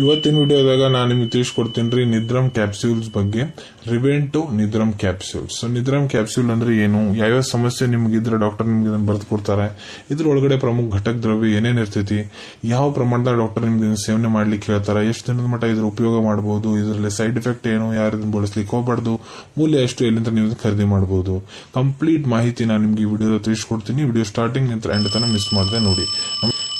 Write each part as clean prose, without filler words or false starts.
ಇವತ್ತಿನ ವಿಡಿಯೋದಾಗ ನಾನು ನಿಮಗೆ ತಿಳಿಸ್ಕೊಡ್ತೀನಿ ರೀ ನಿದ್ರಮ್ ಕ್ಯಾಪ್ಸ್ಯೂಲ್ಸ್ ಬಗ್ಗೆ. ರಿವೆಂಟೋ ನಿದ್ರಮ್ ಕ್ಯಾಪ್ಸ್ಯೂಲ್ಸ್. ಸೊ ನಿದ್ರಮ್ ಕ್ಯಾಪ್ಸ್ಯೂಲ್ ಅಂದ್ರೆ ಏನು, ಯಾವ್ಯಾವ ಸಮಸ್ಯೆ ನಿಮ್ಗಿದ್ರೆ ಡಾಕ್ಟರ್ ನಿಮ್ಗೆ ಇದನ್ನ ಬರೆದು ಕೊಡ್ತಾರೆ, ಇದ್ರೊಳಗಡೆ ಪ್ರಮುಖ ಘಟಕ ದ್ರವ್ಯ ಏನೇನ್ ಇರ್ತೈತಿ, ಯಾವ ಪ್ರಮಾಣದಾಗ ಡಾಕ್ಟರ್ ನಿಮ್ಗೆ ಇದನ್ನ ಸೇವನೆ ಮಾಡ್ಲಿಕ್ಕೆ ಹೇಳ್ತಾರೆ, ಎಷ್ಟು ದಿನದ ಮಟ್ಟ ಇದ್ರ ಉಪಯೋಗ ಮಾಡಬಹುದು, ಇದರಲ್ಲಿ ಸೈಡ್ ಎಫೆಕ್ಟ್ ಏನು, ಯಾರು ಇದನ್ನ ಬಳಸ್ಲಿಕ್ಕೆ ಹೋಗ್ಬಾರ್ದು, ಮೂಲ್ಯ ಎಷ್ಟು, ಎಲ್ಲಿಂದ ನೀವು ಖರೀದಿ ಮಾಡಬಹುದು, ಕಂಪ್ಲೀಟ್ ಮಾಹಿತಿ ನಾನು ನಿಮ್ಗೆ ಈ ವಿಡಿಯೋ ತಿಳಿಸ್ಕೊಡ್ತೀನಿ. ವಿಡಿಯೋ ಸ್ಟಾರ್ಟಿಂಗ್ ನಿಂತ ಎಂಡ್ ತನಕ ಮಿಸ್ ಮಾಡದೆ ನೋಡಿ.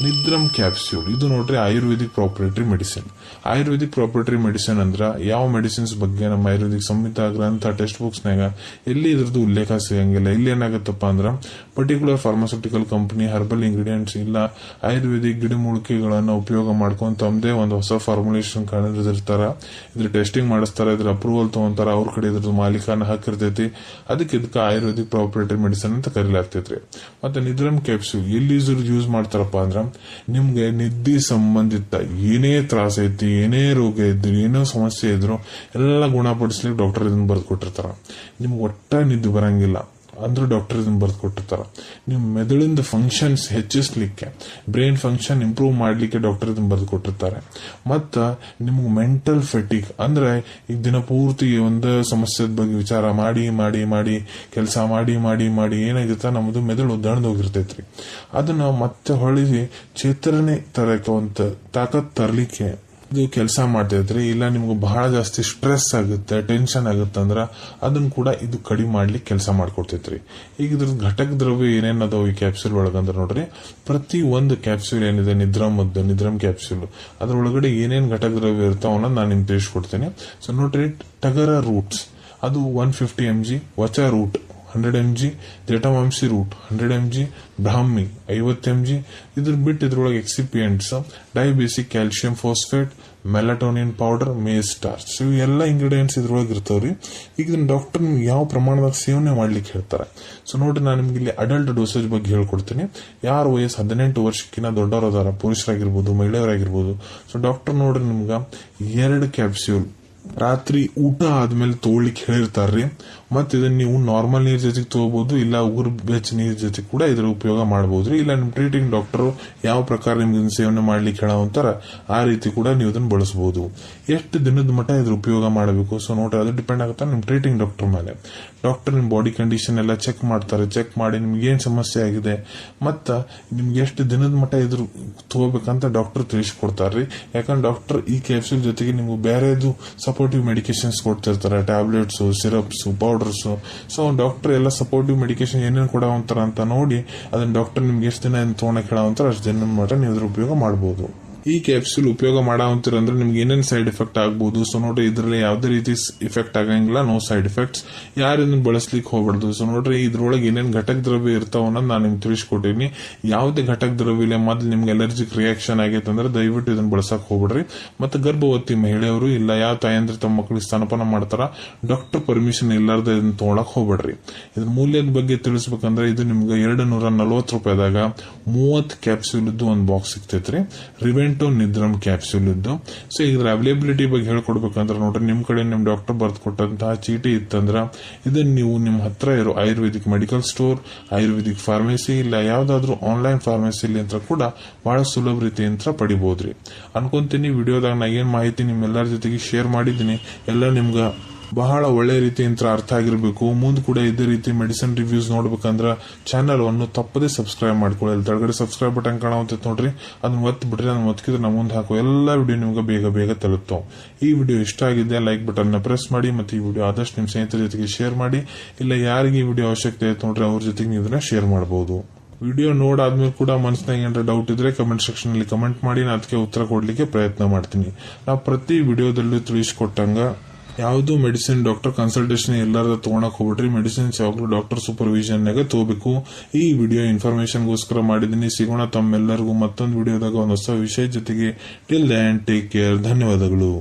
ನಿದ್ರಮ್ ಕ್ಯಾಪ್ಸ್ಯೂಲ್ ಇದು ನೋಡ್ರಿ ಆಯುರ್ವೇದಿಕ್ ಪ್ರಾಪರೇಟರಿ ಮೆಡಿಸಿನ್. ಆಯುರ್ವೇದಿಕ್ ಪ್ರಾಪರೇಟರಿ ಮೆಡಿಸಿನ್ ಅಂದ್ರ ಯಾವ ಮೆಡಿಸಿನ್ಸ್ ಬಗ್ಗೆ ನಮ್ಮ ಆಯುರ್ವೇದಿಕ್ ಸಂಹಿತಾ ಗ್ರಂಥ ಟೆಕ್ಸ್ಟ್ ಬುಕ್ಸ್ ನಾಗ ಎಲ್ಲಿ ಇದ್ರದ್ದು ಉಲ್ಲೇಖ ಸಿಗಂಗಿಲ್ಲ. ಇಲ್ಲಿ ಏನಾಗತ್ತಪ್ಪ ಅಂದ್ರ particular pharmaceutical company herbal ingredients ಇಲ್ಲ ಆಯುರ್ವೇದಿಕ್ ಗಿಡಮೂಲಿಕೆಗಳನ್ನ ಉಪಯೋಗ ಮಾಡ್ಕೊಂಡು ತಮ್ಮದೇ ಒಂದು ಹೊಸ ಫಾರ್ಮುಲೇಷನ್ ಕಂಡಿರ್ತಾರ, ಇದ್ರ ಟೆಸ್ಟಿಂಗ್ ಮಾಡಿಸ್ತಾರ, ಇದ್ರ ಅಪ್ರೂವಲ್ ತಗೊಂತಾರ, ಅವ್ರ ಕಡೆ ಇದ್ರದ್ದು ಮಾಲೀಕನ ಹಾಕಿರ್ತೈತಿ. ಇದಕ್ಕೆ ಆಯುರ್ವೇದಿಕ್ ಪ್ರಾಪರೇಟರಿ ಮೆಡಿಸಿನ್ ಅಂತ ಕರೀಲಾಗ್ತೈತ್ರಿ. ಮತ್ತೆ ನಿದ್ರಮ್ ಕ್ಯಾಪ್ಸ್ಯೂಲ್ ಎಲ್ಲಿ ಯೂಸ್ ಮಾಡ್ತಾರಪ್ಪ ಅಂದ್ರ ನಿಮ್ಗೆ ನಿದ್ದೆ ಸಂಬಂಧಿತ ಏನೇ ತ್ರಾಸ ಐತಿ, ಏನೇ ರೋಗ ಇದ್ರು, ಏನೋ ಸಮಸ್ಯೆ ಇದ್ರು ಎಲ್ಲ ಗುಣಪಡಿಸ್ಲಿಕ್ಕೆ ಡಾಕ್ಟರ್ ಇದನ್ನ ಬರೆದು ಕೊಟ್ಟಿರ್ತಾರ. ನಿಮ್ಗೆ ಒಟ್ಟ ನಿದ್ದೆ ಬರಂಗಿಲ್ಲ ಅಂದ್ರೆ ಡಾಕ್ಟರ್ ಇದನ್ನ ಬರೆದು ಕೊಟ್ಟಿರ್ತಾರ. ನಿಮ್ ಮೆದುಳಿಂದ ಫಂಕ್ಷನ್ಸ್ ಹೆಚ್ಚಿಸ್ಲಿಕ್ಕೆ, ಬ್ರೈನ್ ಫಂಕ್ಷನ್ ಇಂಪ್ರೂವ್ ಮಾಡ್ಲಿಕ್ಕೆ ಡಾಕ್ಟರ್ ಇದನ್ನ ಬರೆದು ಕೊಟ್ಟಿರ್ತಾರೆ. ಮತ್ತ ನಿಮ್ಗೆ ಮೆಂಟಲ್ ಫೆಟಿಕ್ ಅಂದ್ರೆ ಈಗ ದಿನ ಪೂರ್ತಿ ಒಂದು ಸಮಸ್ಯೆ ಬಗ್ಗೆ ವಿಚಾರ ಮಾಡಿ ಮಾಡಿ ಮಾಡಿ ಕೆಲಸ ಮಾಡಿ ಮಾಡಿ ಮಾಡಿ ಏನಾಗಿರ್ತ ನಮ್ದು ಮೆದುಳು ದಣದ್ ಹೋಗಿರ್ತೈತ್ರಿ. ಅದನ್ನ ಮತ್ತೆ ಹೊಳಿ ಚೇತರಣೆ ತರಕ್ಕೆ ಒಂದು ತಾಕತ್ ತರ್ಲಿಕ್ಕೆ ಇದು ಕೆಲಸ ಮಾಡ್ತೈತ್ರಿ. ಇಲ್ಲ ನಿಮ್ಗೆ ಬಹಳ ಜಾಸ್ತಿ ಸ್ಟ್ರೆಸ್ ಆಗುತ್ತೆ, ಟೆನ್ಷನ್ ಆಗುತ್ತೆ ಅಂದ್ರ ಅದನ್ನ ಕೂಡ ಇದು ಕಡಿಮೆ ಮಾಡ್ಲಿಕ್ಕೆ ಕೆಲಸ ಮಾಡ್ಕೊಡ್ತೈತ್ರಿ. ಈಗ ಇದ್ರ ಘಟಕ ದ್ರವ್ಯ ಏನೇನ್ ಅದಾವ ಈ ಕ್ಯಾಪ್ಸ್ಯೂಲ್ ಒಳಗಂದ್ರ ನೋಡ್ರಿ, ಪ್ರತಿ ಒಂದು ಕ್ಯಾಪ್ಸ್ಯೂಲ್ ಏನಿದೆ ನಿದ್ರಮ್ ಕ್ಯಾಪ್ಸ್ಯೂಲ್ ಅದ್ರೊಳಗಡೆ ಏನೇನ್ ಘಟಕ ದ್ರವ್ಯ ಇರ್ತಾವನ್ನ ನಾನು ನಿಮ್ಗೆ ತಿಳಿಸ್ಕೊಡ್ತೇನೆ. ಸೊ ನೋಡ್ರಿ, ಟಗರ ರೂಟ್ಸ್ ಅದು 150 mg, ವಚ ರೂಟ್ 100 mg, ಜಟಮಾಂಸಿ ರೂಟ್ 100 mg, ಬ್ರಾಹ್ಮಿ 50 mg. ಇದ್ರ ಬಿಟ್ಟು ಇದ್ರೊಳಗೆ excipients dibasic calcium phosphate, melatonin powder, maize starch, ಇವು ಎಲ್ಲ ಇಂಗ್ರೀಡಿಯೆಂಟ್ಸ್ ಇದ್ರೊಳಗೆ ಇರ್ತಾವ್ರಿ. ಈಗ ಡಾಕ್ಟರ್ ನಿಮ್ಗೆ ಯಾವ ಪ್ರಮಾಣದಾಗ ಸೇವನೆ ಮಾಡ್ಲಿಕ್ಕೆ ಹೇಳ್ತಾರೆ. ಸೊ ನೋಡ್ರಿ, ನಾನು ನಿಮ್ಗೆ ಇಲ್ಲಿ ಅಡಲ್ಟ್ ಡೋಸೇಜ್ ಬಗ್ಗೆ ಹೇಳ್ಕೊಡ್ತೀನಿ. ಯಾರ ವಯಸ್ಸು 18 ವರ್ಷಕ್ಕಿಂತ ದೊಡ್ಡವರದಾರ, ಪುರುಷರಾಗಿರ್ಬೋದು ಮಹಿಳೆಯರಾಗಿರ್ಬೋದು, ಸೊ ಡಾಕ್ಟರ್ ನೋಡ್ರಿ ನಿಮ್ಗ 2 ಕ್ಯಾಪ್ಸ್ಯೂಲ್ ರಾತ್ರಿ ಊಟ ಆದ್ಮೇಲೆ ತಗೊಳ್ಳಿಕ್ಕೆ ಹೇಳಿರ್ತಾರ್ರಿ. ಮತ್ ಇದನ್ನ ನೀವು ನಾರ್ಮಲ್ ನೀರ್ ಜೊತೆಗೆ ತಗೋಬಹುದು, ಇಲ್ಲ ಉಗುರು ಬೆಚ್ಚ ನೀರ್ ಜೊತೆ ಕೂಡ ಇದ್ರ ಉಪಯೋಗ ಮಾಡಬಹುದ್ರಿ. ಇಲ್ಲ ನಿಮ್ ಟ್ರೀಟಿಂಗ್ ಡಾಕ್ಟರ್ ಯಾವ ಪ್ರಕಾರ ನಿಮ್ಗೆ ಸೇವನೆ ಮಾಡ್ಲಿಕ್ಕೆ ಹೇಳೋಂತಾರ ಆ ರೀತಿ ಕೂಡ ನೀವು ಇದನ್ನ ಬಳಸಬಹುದು. ಎಷ್ಟು ದಿನದ ಮಟ್ಟ ಇದ್ರ ಉಪಯೋಗ ಮಾಡಬೇಕು, ಸೊ ನೋಡ್ರಿ ಅದು ಡಿಪೆಂಡ್ ಆಗುತ್ತೆ ನಿಮ್ ಟ್ರೀಟಿಂಗ್ ಡಾಕ್ಟರ್ ಮೇಲೆ. ಡಾಕ್ಟರ್ ನಿಮ್ ಬಾಡಿ ಕಂಡೀಷನ್ ಎಲ್ಲ ಚೆಕ್ ಮಾಡ್ತಾರೆ, ಚೆಕ್ ಮಾಡಿ ನಿಮ್ಗೆ ಏನ್ ಸಮಸ್ಯೆ ಆಗಿದೆ ಮತ್ತ ನಿಮ್ಗೆ ಎಷ್ಟು ದಿನದ ಮಟ್ಟ ಇದ್ರ ತಗೋಬೇಕಂತ ಡಾಕ್ಟರ್ ತಿಳಿಸ್ಕೊಡ್ತಾರ್ರಿ. ಯಾಕಂದ್ರೆ ಡಾಕ್ಟರ್ ಈ ಕ್ಯಾಪ್ಸೂಲ್ ಜೊತೆಗೆ ನಿಮ್ಗೆ ಬೇರೆದು ಸಪೋರ್ಟಿವ್ ಮೆಡಿಕೇಶನ್ಸ್ ಕೊಡ್ತಿರ್ತಾರೆ, tablets, syrups, powders. So doctor ಎಲ್ಲ ಸಪೋರ್ಟಿವ್ ಮೆಡಿಕೇಶನ್ ಏನೇನು ಕೊಡೋಂತಾರ ಅಂತ ನೋಡಿ ಅದನ್ನ ಡಾಕ್ಟರ್ ನಿಮ್ಗೆ ಎಷ್ಟು ದಿನ ತಗೊಳಕ್ ಹೇಳೋಂತಾರ ಅಷ್ಟು ದಿನ ಮಟ್ಟ ನೀವು ಇದ್ರ ಉಪಯೋಗ ಮಾಡಬಹುದು. ಈ ಕ್ಯಾಪ್ಸೂಲ್ ಉಪಯೋಗ ಮಾಡಂತೀರಂದ್ರೆ ನಿಮ್ಗೆ ಏನೇನ್ ಸೈಡ್ ಎಫೆಕ್ಟ್ ಆಗ್ಬಹುದು. ಸೊ ನೋಡ್ರಿ, ಇದ್ರಲ್ಲಿ ಯಾವ್ದೇ ರೀತಿ ಇಫೆಕ್ಟ್ ಆಗಂಗಿಲ್ಲ, ನೋ ಸೈಡ್ ಎಫೆಕ್ಟ್ಸ್. ಯಾರು ಇದನ್ನ ಬಳಸ್ಲಿಕ್ಕೆ ಹೋಗ್ಬಾರ್ದು. ಸೊ ನೋಡ್ರಿ, ಇದ್ರೊಳಗೆ ಏನೇನ್ ಘಟಕ ದ್ರವ್ಯ ಇರ್ತಾವ ಅನ್ನೋದು ನಾನು ನಿಮ್ಗೆ ತಿಳಿಸ್ಕೊಟ್ಟಿನಿ. ಯಾವುದೇ ಘಟಕ ದ್ರವ್ಯ ಇಲ್ಲ, ಮೊದ್ಲು ನಿಮ್ಗೆ ಅಲರ್ಜಿಕ್ ರಿಯಾಕ್ಷನ್ ಆಗೈತೆ ಅಂದ್ರೆ ದಯವಿಟ್ಟು ಇದನ್ನ ಬಳಸಕ್ ಹೋಗ್ಬಿಡ್ರಿ. ಮತ್ತೆ ಗರ್ಭವತಿ ಮಹಿಳೆಯರು ಇಲ್ಲ ಯಾವ ತಾಯಂದ್ರೆ ತಮ್ಮ ಮಕ್ಕಳಿಗೆ ಸ್ತನಪಾನ ಮಾಡ್ತಾರ, ಡಾಕ್ಟರ್ ಪರ್ಮಿಷನ್ ಇಲ್ಲಾರ್ದ ಇದನ್ನ ತಗೊಳಕ್ ಹೋಗ್ಬೇಡ್ರಿ. ಇದ್ರ ಮೂಲ್ಯದ ಬಗ್ಗೆ ತಿಳಿಸ್ಬೇಕಂದ್ರೆ ಇದು ನಿಮ್ಗೆ 240 ರೂಪಾಯಿದಾಗ 30 ಕ್ಯಾಪ್ಸೂಲ್ ಇದ್ದು ಒಂದು ಬಾಕ್ಸ್ ಸಿಗ್ತೈತ್ರಿ. ರಿವೆಂಟೋ ನಿದ್ರಮ್ ಕ್ಯಾಪ್ಸ್ಯೂಲ್ ಇದ್ದು. ಸೊ ಇದ್ರ ಅವೈಲೇಬಿಲಿಟಿ ಬಗ್ಗೆ ಹೇಳ್ಕೊಡ್ಬೇಕಂದ್ರೆ ನೋಡ್ರಿ, ನಿಮ್ ಕಡೆ ನಿಮ್ ಡಾಕ್ಟರ್ ಬರ್ದು ಕೊಟ್ಟಂತಹ ಚೀಟಿ ಇತ್ತಂದ್ರ ಇದನ್ನ ನೀವು ನಿಮ್ ಹತ್ರ ಇರೋ Ayurvedic medical store, Ayurvedic pharmacy ಇಲ್ಲ ಯಾವ್ದಾದ್ರು ಆನ್ಲೈನ್ ಫಾರ್ಮಸಿ ಅಂತ ಕೂಡ ಬಹಳ ಸುಲಭ ರೀತಿಯಿಂದ ಪಡಿಬಹುದ್ರಿ. ಅನ್ಕೊಂತೀನಿ ವಿಡಿಯೋದಾಗ ನಾ ಏನ್ ಮಾಹಿತಿ ನಿಮ್ಮೆಲ್ಲರ ಜೊತೆಗೆ ಶೇರ್ ಮಾಡಿದೀನಿ ಎಲ್ಲ ನಿಮ್ಗ ಬಹಳ ಒಳ್ಳೆ ರೀತಿಯಿಂದ ಅರ್ಥ ಆಗಿರ್ಬೇಕು. ಮುಂದೆ ಕೂಡ ಇದೇ ರೀತಿ ಮೆಡಿಸಿನ್ ರಿವ್ಯೂಸ್ ನೋಡ್ಬೇಕಂದ್ರ ಚಾನಲ್ ಅನ್ನು ತಪ್ಪದೇ ಸಬ್ಸ್ಕ್ರೈಬ್ ಮಾಡ್ಕೊಳ್ಳಿ. ಕೆಳಗಡೆ ಸಬ್ಸ್ಕ್ರೈಬ್ ಬಟನ್ ಕಾಣುತ್ತೆ ನೋಡ್ರಿ, ಅದನ್ನ ಒತ್ತಿ ಬಿಟ್ರೆ ಅದನ್ನ ಒತ್ತಿದ್ರೆ ನಾ ಮುಂದೆ ಹಾಕೋ ಎಲ್ಲಾ ವಿಡಿಯೋ ನಿಮ್ಗೆ ಬೇಗ ಬೇಗ ತಲುಪ್ತಾವ. ಈ ವಿಡಿಯೋ ಇಷ್ಟ ಆಗಿದೆ ಲೈಕ್ ಬಟನ್ ನ ಪ್ರೆಸ್ ಮಾಡಿ, ಮತ್ತೆ ಈ ವಿಡಿಯೋ ಆದಷ್ಟು ನಿಮ್ ಸ್ನೇಹಿತರ ಜೊತೆಗೆ ಶೇರ್ ಮಾಡಿ. ಇಲ್ಲ ಯಾರಿಗೆ ಈ ವಿಡಿಯೋ ಅವಶ್ಯಕತೆ ಐತೆ ನೋಡ್ರಿ ಅವ್ರ ಜೊತೆಗೆ ನೀವು ಇದನ್ನ ಶೇರ್ ಮಾಡಬಹುದು. ವಿಡಿಯೋ ನೋಡಾದ್ಮೇಲೆ ಕೂಡ ಮನಸ್ಸಿನಾಗ ಏನಾರ ಡೌಟ್ ಇದ್ರೆ ಕಮೆಂಟ್ ಸೆಕ್ಷನ್ ಅಲ್ಲಿ ಕಮೆಂಟ್ ಮಾಡಿ, ನಾನು ಅದಕ್ಕೆ ಉತ್ತರ ಕೊಡ್ಲಿಕ್ಕೆ ಪ್ರಯತ್ನ ಮಾಡ್ತೀನಿ. ನಾವು ಪ್ರತಿ ವಿಡಿಯೋದಲ್ಲೂ ತಿಳಿಸ್ಕೊಟ್ಟಂಗ ಯಾವ್ದು ಮೆಡಿಸಿನ್ ಡಾಕ್ಟರ್ ಕನ್ಸಲ್ಟೇಷನ್ ಎಲ್ಲಾರ್ದ ತಗೊಳಕ್ ಹೋಗ್ಬಿಟ್ರಿ. ಮೆಡಿಸಿನ್ಸ್ ಯಾವಾಗ್ಲೂ ಡಾಕ್ಟರ್ ಸೂಪರ್ವಿಷನ್ ನಾಗ ತಗೋಬೇಕು. ಈ ವಿಡಿಯೋ ಇನ್ಫಾರ್ಮೇಶನ್ಗೋಸ್ಕರ ಮಾಡಿದೀನಿ. ಸಿಗೋಣ ತಮ್ಮೆಲ್ಲರಿಗೂ ಮತ್ತೊಂದು ವಿಡಿಯೋದಾಗ ಒಂದು ಹೊಸ ವಿಷಯ ಜೊತೆಗೆ. Till then take care. ಧನ್ಯವಾದಗಳು.